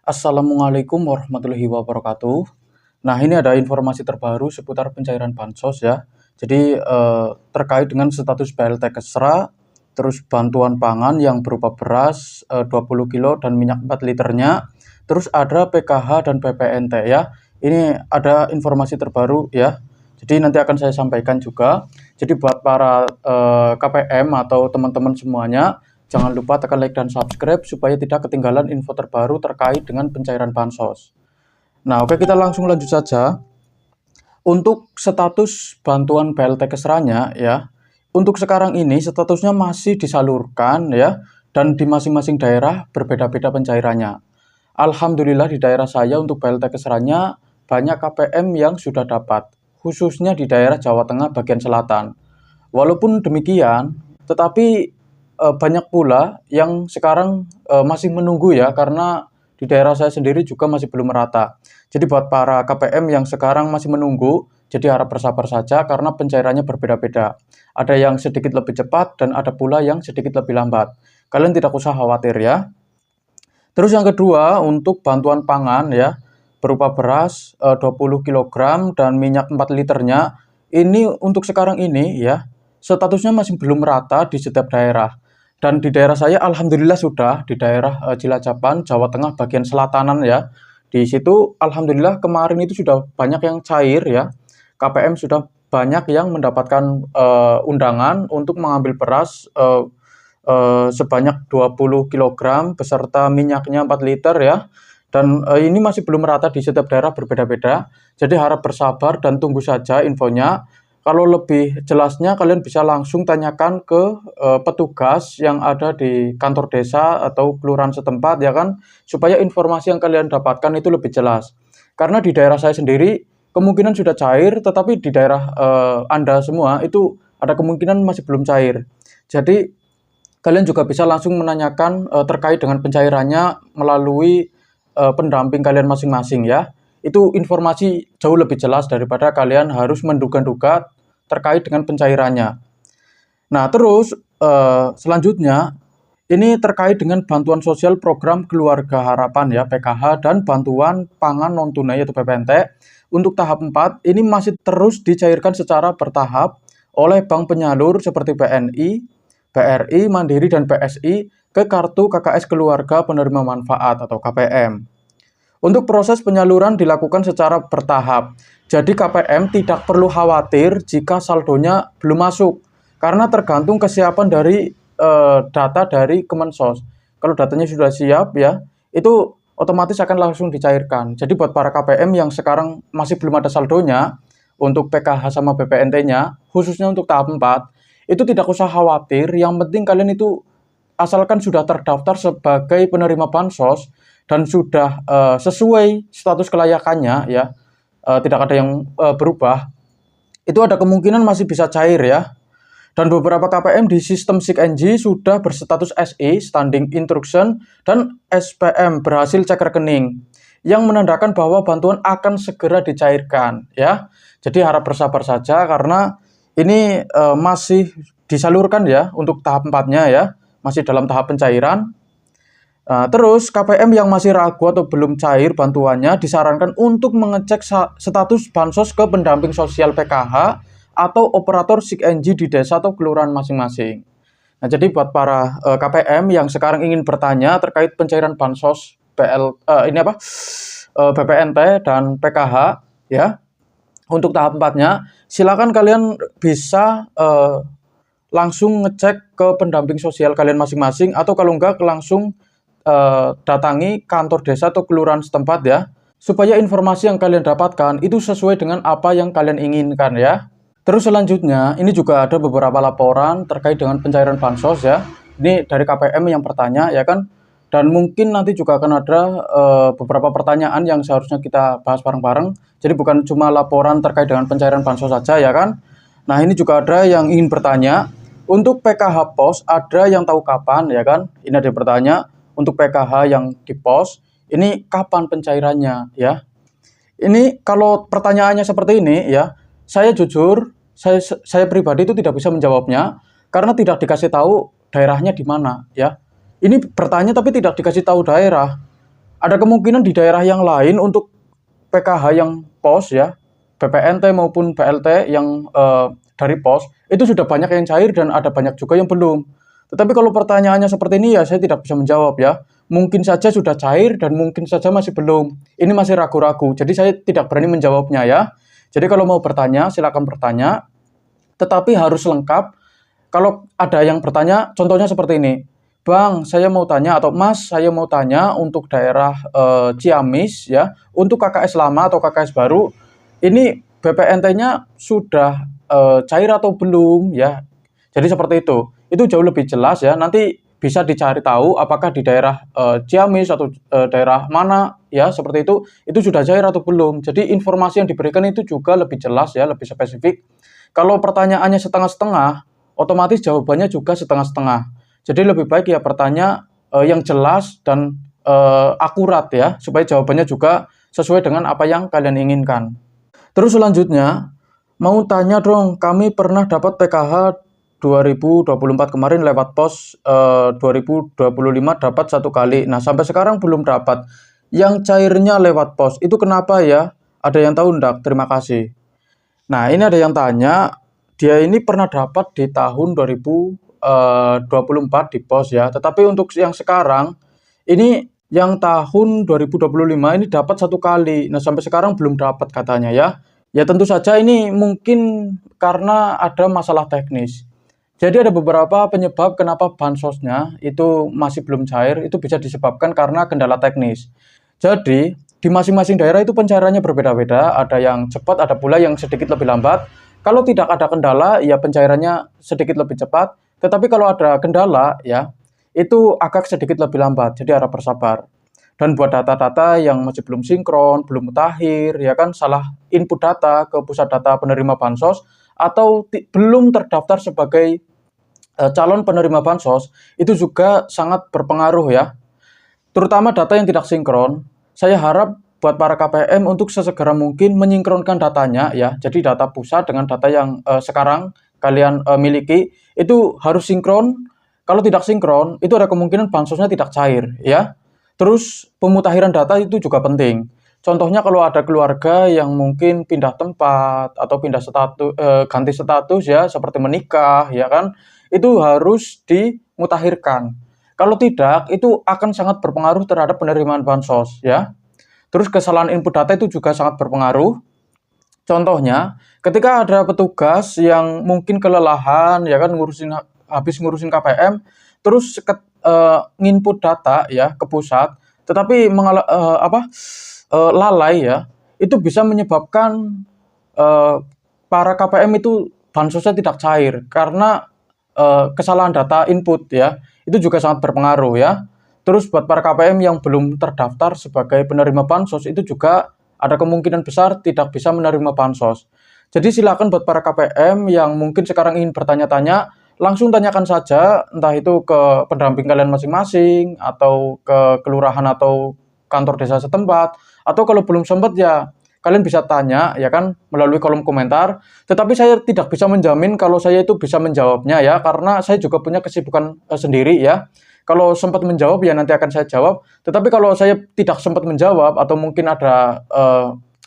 Assalamualaikum warahmatullahi wabarakatuh. Nah, ini ada informasi terbaru seputar pencairan bansos ya. Jadi terkait dengan status BLT Kesra, terus bantuan pangan yang berupa beras 20 kilo dan minyak 4 liternya, terus ada PKH dan PPNT ya. Ini ada informasi terbaru ya. Jadi nanti akan saya sampaikan juga. Jadi buat para KPM atau teman-teman semuanya, jangan lupa tekan like dan subscribe supaya tidak ketinggalan info terbaru terkait dengan pencairan bansos. Nah, oke, kita langsung lanjut saja. Untuk status bantuan BLT Kesranya ya, untuk sekarang ini statusnya masih disalurkan ya, dan di masing-masing daerah berbeda-beda pencairannya. Alhamdulillah di daerah saya untuk BLT Kesranya banyak KPM yang sudah dapat, khususnya di daerah Jawa Tengah bagian selatan. Walaupun demikian, tetapi banyak pula yang sekarang masih menunggu ya, karena di daerah saya sendiri juga masih belum merata. Jadi buat para KPM yang sekarang masih menunggu, jadi harap bersabar saja karena pencairannya berbeda-beda. Ada yang sedikit lebih cepat dan ada pula yang sedikit lebih lambat. Kalian tidak usah khawatir ya. Terus yang kedua, untuk bantuan pangan ya, berupa beras 20 kg dan minyak 4 liternya, ini untuk sekarang ini ya, statusnya masih belum merata di setiap daerah. Dan di daerah saya alhamdulillah sudah di daerah Cilacapan, Jawa Tengah bagian selatanan ya. Di situ alhamdulillah kemarin itu sudah banyak yang cair ya. KPM sudah banyak yang mendapatkan undangan untuk mengambil beras sebanyak 20 kg beserta minyaknya 4 liter ya. Dan ini masih belum merata di setiap daerah berbeda-beda. Jadi harap bersabar dan tunggu saja infonya. Kalau lebih jelasnya kalian bisa langsung tanyakan ke petugas yang ada di kantor desa atau kelurahan setempat ya kan, supaya informasi yang kalian dapatkan itu lebih jelas. Karena di daerah saya sendiri kemungkinan sudah cair, tetapi di daerah Anda semua itu ada kemungkinan masih belum cair. Jadi kalian juga bisa langsung menanyakan terkait dengan pencairannya melalui pendamping kalian masing-masing ya. Itu informasi jauh lebih jelas daripada kalian harus menduga-duga terkait dengan pencairannya. Nah, terus selanjutnya ini terkait dengan bantuan sosial program Keluarga Harapan ya, PKH, dan bantuan pangan non tunai atau PPNT. Untuk tahap 4 ini masih terus dicairkan secara bertahap oleh bank penyalur seperti BNI, BRI, Mandiri, dan PSI ke kartu KKS Keluarga Penerima Manfaat atau KPM. Untuk proses penyaluran dilakukan secara bertahap. Jadi KPM tidak perlu khawatir jika saldonya belum masuk, karena tergantung kesiapan dari data dari Kemensos. Kalau datanya sudah siap ya, itu otomatis akan langsung dicairkan. Jadi buat para KPM yang sekarang masih belum ada saldonya untuk PKH sama BPNT-nya, khususnya untuk tahap 4, itu tidak usah khawatir. Yang penting kalian itu asalkan sudah terdaftar sebagai penerima bansos dan sudah sesuai status kelayakannya ya, tidak ada yang berubah, itu ada kemungkinan masih bisa cair ya. Dan beberapa KPM di sistem SIG-NG sudah berstatus SI, Standing Instruction, dan SPM, berhasil cek rekening, yang menandakan bahwa bantuan akan segera dicairkan ya. Jadi harap bersabar saja karena ini masih disalurkan ya untuk tahap 4-nya ya, masih dalam tahap pencairan. Terus KPM yang masih ragu atau belum cair bantuannya disarankan untuk mengecek status bansos ke pendamping sosial PKH atau operator SIG-NG di desa atau kelurahan masing-masing. Nah, jadi buat para KPM yang sekarang ingin bertanya terkait pencairan bansos BPNT dan PKH ya, untuk tahap 4-nya silakan kalian bisa langsung ngecek ke pendamping sosial kalian masing-masing, atau kalau enggak langsung datangi kantor desa atau kelurahan setempat ya, supaya informasi yang kalian dapatkan itu sesuai dengan apa yang kalian inginkan ya. Terus selanjutnya ini juga ada beberapa laporan terkait dengan pencairan bansos ya. Ini dari KPM yang bertanya ya kan, dan mungkin nanti juga akan ada beberapa pertanyaan yang seharusnya kita bahas bareng-bareng. Jadi bukan cuma laporan terkait dengan pencairan bansos saja ya kan. Nah, ini juga ada yang ingin bertanya untuk PKH pos, ada yang tahu kapan ya kan. Ini ada yang bertanya untuk PKH yang di pos, ini kapan pencairannya ya. Ini kalau pertanyaannya seperti ini ya, saya jujur, saya pribadi itu tidak bisa menjawabnya karena tidak dikasih tahu daerahnya di mana ya. Ini bertanya tapi tidak dikasih tahu daerah. Ada kemungkinan di daerah yang lain untuk PKH yang pos ya, BPNT maupun BLT yang dari pos, itu sudah banyak yang cair dan ada banyak juga yang belum. Tetapi kalau pertanyaannya seperti ini ya saya tidak bisa menjawab ya. Mungkin saja sudah cair dan mungkin saja masih belum. Ini masih ragu-ragu, jadi saya tidak berani menjawabnya ya. Jadi kalau mau bertanya, silakan bertanya, tetapi harus lengkap. Kalau ada yang bertanya, contohnya seperti ini, Bang, saya mau tanya atau Mas, saya mau tanya untuk daerah Ciamis ya, untuk KKS lama atau KKS baru, ini BPNT-nya sudah cair atau belum ya? Jadi seperti itu. Itu jauh lebih jelas ya. Nanti bisa dicari tahu apakah di daerah Ciamis atau daerah mana ya seperti itu sudah cair atau belum. Jadi informasi yang diberikan itu juga lebih jelas ya, lebih spesifik. Kalau pertanyaannya setengah-setengah, otomatis jawabannya juga setengah-setengah. Jadi lebih baik ya bertanya yang jelas dan akurat ya, supaya jawabannya juga sesuai dengan apa yang kalian inginkan. Terus selanjutnya, mau tanya dong, kami pernah dapat PKH 2024 kemarin lewat pos 2025 dapat 1 kali. Nah, sampai sekarang belum dapat. Yang cairnya lewat pos, itu kenapa ya? Ada yang tahu enggak? Terima kasih. Nah, ini ada yang tanya, dia ini pernah dapat di tahun 2024 di pos ya. Tetapi untuk yang sekarang, ini yang tahun 2025 ini dapat 1 kali. Nah, sampai sekarang belum dapat katanya ya. Ya tentu saja ini mungkin karena ada masalah teknis. Jadi ada beberapa penyebab kenapa bansosnya itu masih belum cair, itu bisa disebabkan karena kendala teknis. Jadi di masing-masing daerah itu pencairannya berbeda-beda, ada yang cepat, ada pula yang sedikit lebih lambat. Kalau tidak ada kendala, ya pencairannya sedikit lebih cepat. Tetapi kalau ada kendala, ya itu agak sedikit lebih lambat. Jadi harap bersabar. Dan buat data-data yang masih belum sinkron, belum mutakhir, ya kan salah input data ke pusat data penerima bansos atau belum terdaftar sebagai calon penerima bansos, itu juga sangat berpengaruh ya. Terutama data yang tidak sinkron. Saya harap buat para KPM untuk sesegera mungkin menyinkronkan datanya ya. Jadi data pusat dengan data yang sekarang kalian miliki itu harus sinkron. Kalau tidak sinkron, itu ada kemungkinan bansosnya tidak cair ya. Terus pemutakhiran data itu juga penting. Contohnya kalau ada keluarga yang mungkin pindah tempat atau pindah status, ganti status ya, seperti menikah ya kan, itu harus dimutakhirkan. Kalau tidak, itu akan sangat berpengaruh terhadap penerimaan bansos ya. Terus kesalahan input data itu juga sangat berpengaruh. Contohnya, ketika ada petugas yang mungkin kelelahan ya kan habis ngurusin KPM, terus nginput data ya ke pusat, tetapi lalai ya, itu bisa menyebabkan para KPM itu bansosnya tidak cair karena kesalahan data input ya, itu juga sangat berpengaruh ya. Terus buat para KPM yang belum terdaftar sebagai penerima bansos itu juga ada kemungkinan besar tidak bisa menerima bansos. Jadi silakan buat para KPM yang mungkin sekarang ingin bertanya-tanya, langsung tanyakan saja entah itu ke pendamping kalian masing-masing atau ke kelurahan atau kantor desa setempat, atau kalau belum sempat ya kalian bisa tanya ya kan melalui kolom komentar. Tetapi saya tidak bisa menjamin kalau saya itu bisa menjawabnya ya, karena saya juga punya kesibukan sendiri ya. Kalau sempat menjawab ya nanti akan saya jawab. Tetapi kalau saya tidak sempat menjawab atau mungkin ada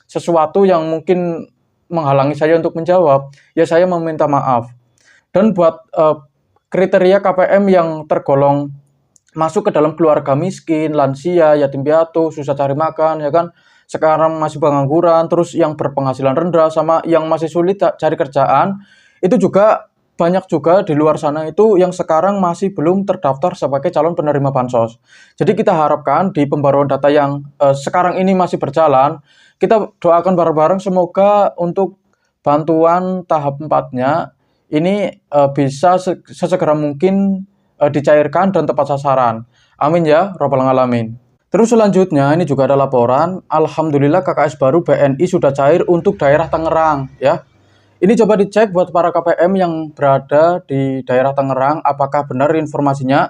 sesuatu yang mungkin menghalangi saya untuk menjawab, ya saya meminta maaf. Dan buat kriteria KPM yang tergolong masuk ke dalam keluarga miskin, lansia, yatim piatu, susah cari makan, ya kan, sekarang masih pengangguran, terus yang berpenghasilan rendah, sama yang masih sulit cari kerjaan, itu juga banyak juga di luar sana itu yang sekarang masih belum terdaftar sebagai calon penerima bansos. Jadi kita harapkan di pembaruan data yang sekarang ini masih berjalan, kita doakan bareng-bareng semoga untuk bantuan tahap 4-nya ini bisa sesegera mungkin dicairkan dan tepat sasaran. Amin ya robbal alamin. Terus selanjutnya ini juga ada laporan, alhamdulillah KKS baru BNI sudah cair untuk daerah Tangerang ya. Ini coba dicek buat para KPM yang berada di daerah Tangerang, apakah benar informasinya?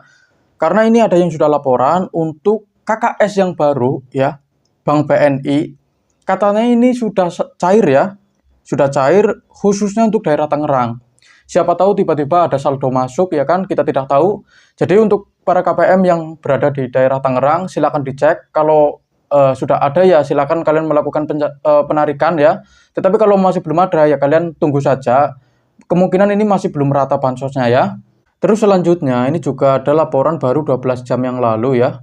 Karena ini ada yang sudah laporan untuk KKS yang baru ya, Bank BNI, katanya ini sudah cair ya, sudah cair khususnya untuk daerah Tangerang. siapa tahu tiba-tiba ada saldo masuk ya kan, kita tidak tahu. Jadi untuk para KPM yang berada di daerah Tangerang, silakan dicek kalau sudah ada ya silakan kalian melakukan penarikan ya. Tetapi kalau masih belum ada ya kalian tunggu saja. Kemungkinan ini masih belum rata bansosnya ya. Terus selanjutnya ini juga ada laporan baru 12 jam yang lalu ya.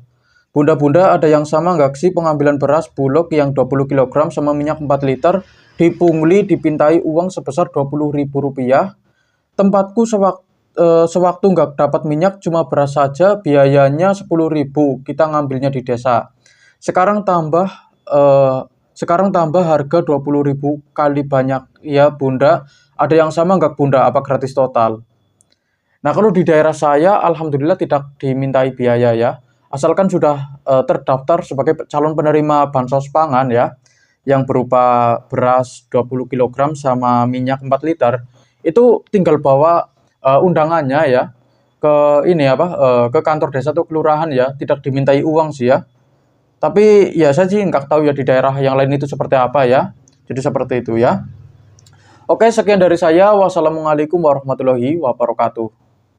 Bunda-bunda, ada yang sama nggak sih pengambilan beras Bulog yang 20 kg sama minyak 4 liter dipungli dipintai uang sebesar Rp20.000? Tempatku sewaktu nggak dapat minyak cuma beras saja biayanya 10.000, kita ngambilnya di desa. Sekarang tambah harga 20.000 kali banyak ya Bunda. Ada yang sama nggak Bunda? Apa gratis total? Nah, kalau di daerah saya alhamdulillah tidak dimintai biaya ya. Asalkan sudah terdaftar sebagai calon penerima bansos pangan ya, yang berupa beras 20 kg sama minyak 4 liter, itu tinggal bawa undangannya ya ke ke kantor desa atau kelurahan ya, tidak dimintai uang sih ya. Tapi ya saya sih nggak tahu ya di daerah yang lain itu seperti apa ya. Jadi seperti itu ya. Oke, sekian dari saya. Wassalamualaikum warahmatullahi wabarakatuh.